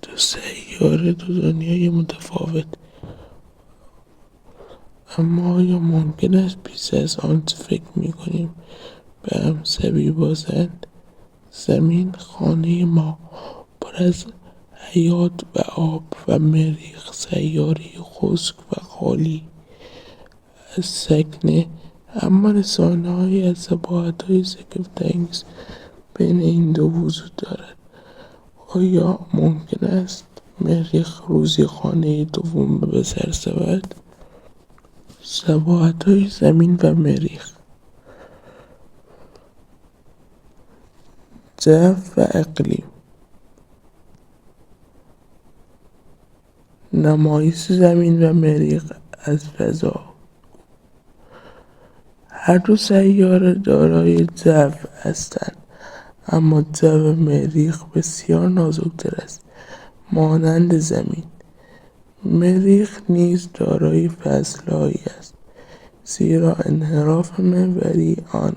دو سیاره، دو دنیای متفاوت. اما آیا ممکن است بیش از آنچه فکر میکنیم به هم شبیه باشند؟ زمین، خانه ما، پر از حیات و آب و مریخ، سیاره‌ای خشک و خالی از سکنه، اما نشانه‌هایی از شباهت‌های شگفت‌انگیز بین این دو وجود دارد. آیا ممکن است مریخ روزی خانه دوم بشر شود؟ شباهت‌های زمین و مریخ: جو و اقلیم. نمایش زمین و مریخ از فضا. هر دو سیاره دارای جو هستند، اما جو مریخ بسیار نازکتر است، مانند زمین. مریخ نیز دارای فصلهایی است، زیرا انحراف محوری آن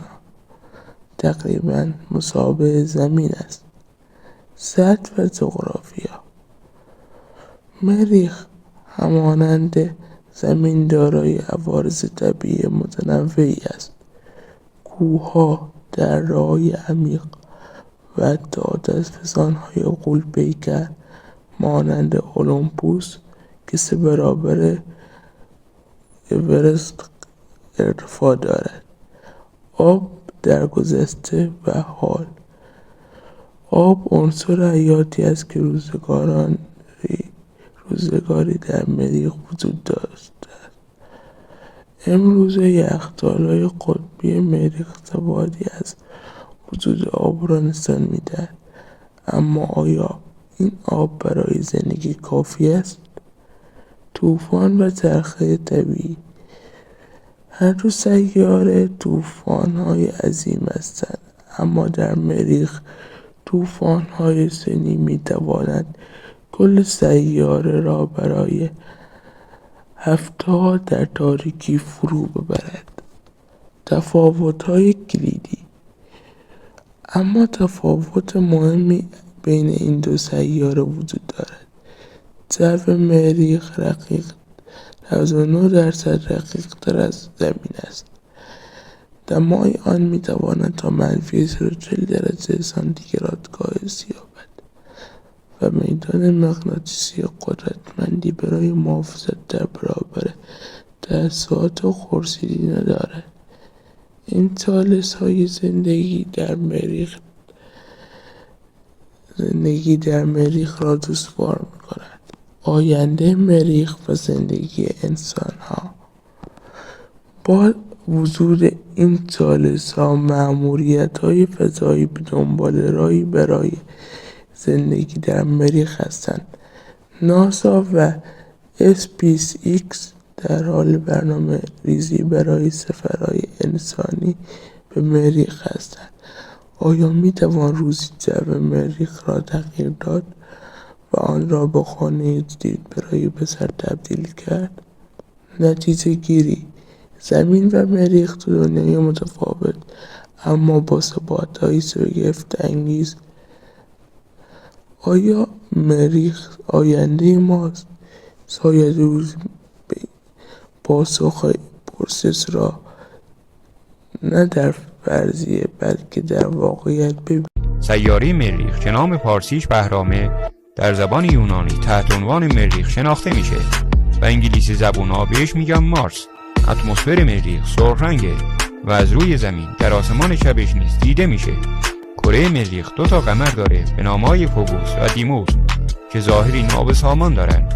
تقریباً مشابه زمین است. سطح و جغرافیا: مریخ همانند زمین دارای عوارض طبیعی متنوعی است. کوه‌ها، دره‌های عمیق و حتی آتشفشان‌های غول‌پیکر مانند اولمپوس که 3 برابر اورست ارتفاع دارد. آب در گذشته و حال: آب عنصر حیاتی است که روزگاری در مریخ وجود داشته است. امروزه یخچال‌های قطبی مریخ شواهدی از وجود آب را نشان می‌دهد، اما آیا این آب برای زندگی کافی است؟ طوفان و چرخه طبیعی: هر دو سیاره طوفان‌های عظیم هستند، اما در مریخ طوفان‌های سنی می‌توانند کل سیاره را برای هفته‌ها در تاریکی فرو ببرد. تفاوت‌های کلیدی: اما تفاوت مهمی بین این دو سیاره وجود دارد. جو مریخ 99% رقیق‌تر از زمین است. دمای آن می‌تواند تا -44 درجه سانتیگراد کاهش یابد و میدان مغناطیسی قدرتمندی برای محافظت در برابر تأثیرات خورشیدی ندارد. این چالش‌های زندگی در مریخ را دشوار می‌کند. آینده مریخ و زندگی انسان‌ها: با وجود این چالش‌ها، مأموریت‌های فضایی به دنبال راهی برای زندگی در مریخ هستند. ناسا و اسپیس ایکس در حال برنامه‌ریزی برای سفرهای انسانی به مریخ هستند. آیا می‌توان روزی جو مریخ را تغییر داد و آن را به خانه جدید برای بشر تبدیل کرد؟ نتیجه گیری: زمین و مریخ دو دنیای متفاوت اما با شباهت‌های شگفت‌انگیز. آیا مریخ آینده ماست؟ شاید روزی پاسخ پرسش را نه در فرضیه بلکه در واقعیت ببینیم. سیاره مریخ که نام پارسیش بهرامه در زبان یونانی تحت عنوان مریخ شناخته میشه و انگلیسی زبونا بهش میگن مارس. اتمسفر مریخ سرخ رنگه و از روی زمین در آسمان شبش نیز دیده میشه. کره مریخ 2 تا قمر داره به نام‌های فوبوس و دیموس که ظاهری نابسامان دارن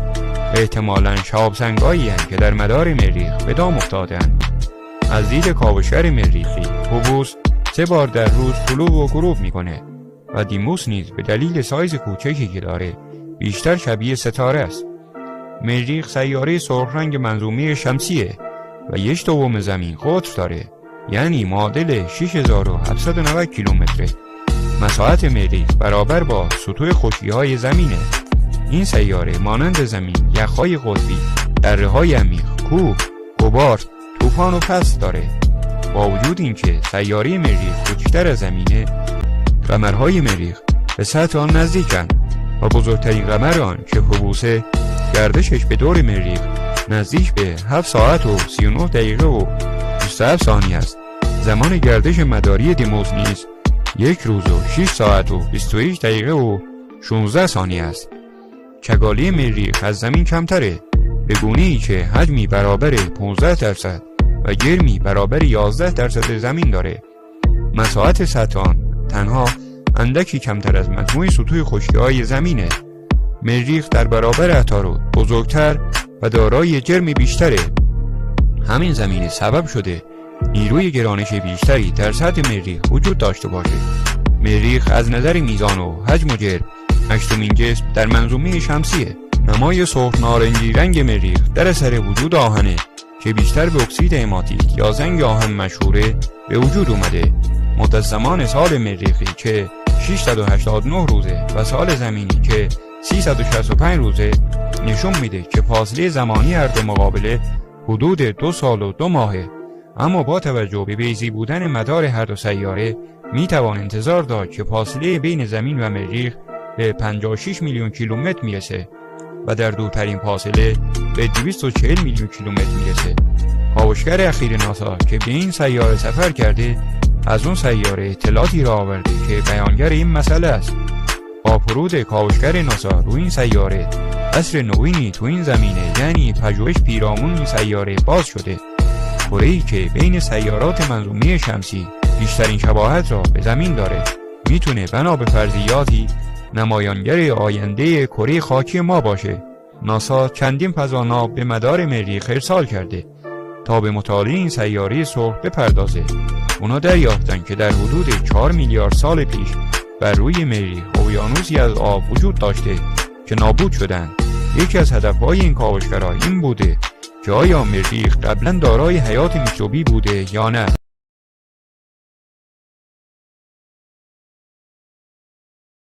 و احتمالاً شهاب سنگایی هستند که در مدار مریخ به دام افتادن. از دید کاوشگر مریخی فوبوس 3 بار در روز طلوع و غروب میکنه و دیموس نیز به دلیل سایز کوچکی که داره بیشتر شبیه ستاره است. مریخ سیاره سرخ رنگ منظومه شمسیه و 1/2 زمین قطر داره، یعنی معادل 6790 کیلومتره. مساحت مریخ برابر با سطوح خشکی‌های زمینه. این سیاره مانند زمین یخ‌های قطبی، دره‌های عمیق، کوه، غبار، طوفان و فصل داره. با وجود اینکه سیاره مریخ کوچکتر از زمینه، قمرهای مریخ به سطح آن نزدیکن و بزرگترین قمر آن که حبوسه گردشش به دور مریخ نزدیک به 7 ساعت و 39 دقیقه و 27 ثانیه است. زمان گردش مداری دیموس نیز 1 روز و 6 ساعت و 21 دقیقه و 16 ثانیه است. چگالی مریخ از زمین کمتره، به گونه‌ای که حجمی برابر 15% و گرمی برابر 11% زمین داره. مساحت سطح آن تنها اندکی کمتر از مجموع سطوح خشکی‌های زمینه. مریخ در برابر عطارد بزرگتر و دارای جرم بیشتره. همین زمینه سبب شده نیروی گرانش بیشتری در سطح مریخ وجود داشته باشه. مریخ از نظر میزان و حجم و جرم 8مین جسم در منظومه شمسیه. نمای سرخ نارنجی رنگ مریخ در اثر وجود آهنه که بیشتر به اکسید هماتیک یا زنگ آهن مشهوره به وجود اومده. مدت زمان سال مریخی که 689 روزه و سال زمینی که 365 روزه نشون میده که فاصله زمانی هر دو مقابله حدود 2 سال و 2 ماهه. اما با توجه به بیضی بودن مدار هر دو سیاره میتوان انتظار داشت که فاصله بین زمین و مریخ به 56 میلیون کیلومتر میرسه و در دورترین فاصله به 240 میلیون کیلومتر میرسه. کاوشگر اخیر ناسا که به این سیاره سفر کرده از اون سیاره اطلاعاتی را آورده که بیانگر این مسئله است. با فرود کاوشگر ناسا روی این سیاره عصر نوینی تو این زمینه یعنی پژوهش پیرامون این سیاره باز شده. کره‌ای که بین سیارات منظومه شمسی بیشترین شباهت را به زمین داره میتونه بنا به فرضیاتی نمایانگر آینده کره خاکی ما باشه. ناسا چندین فضاناب به مدار مریخ ارسال کرده تا به مطالعه این سیاره سرخ بپردازه. اونا دریافتن که در حدود 4 میلیارد سال پیش بر روی مریخ اقیانوسی از آب وجود داشته که نابود شدن. یکی از هدفهای این کاوشگرها این بوده که آیا مریخ قبلا دارای حیات میکروبی بوده یا نه.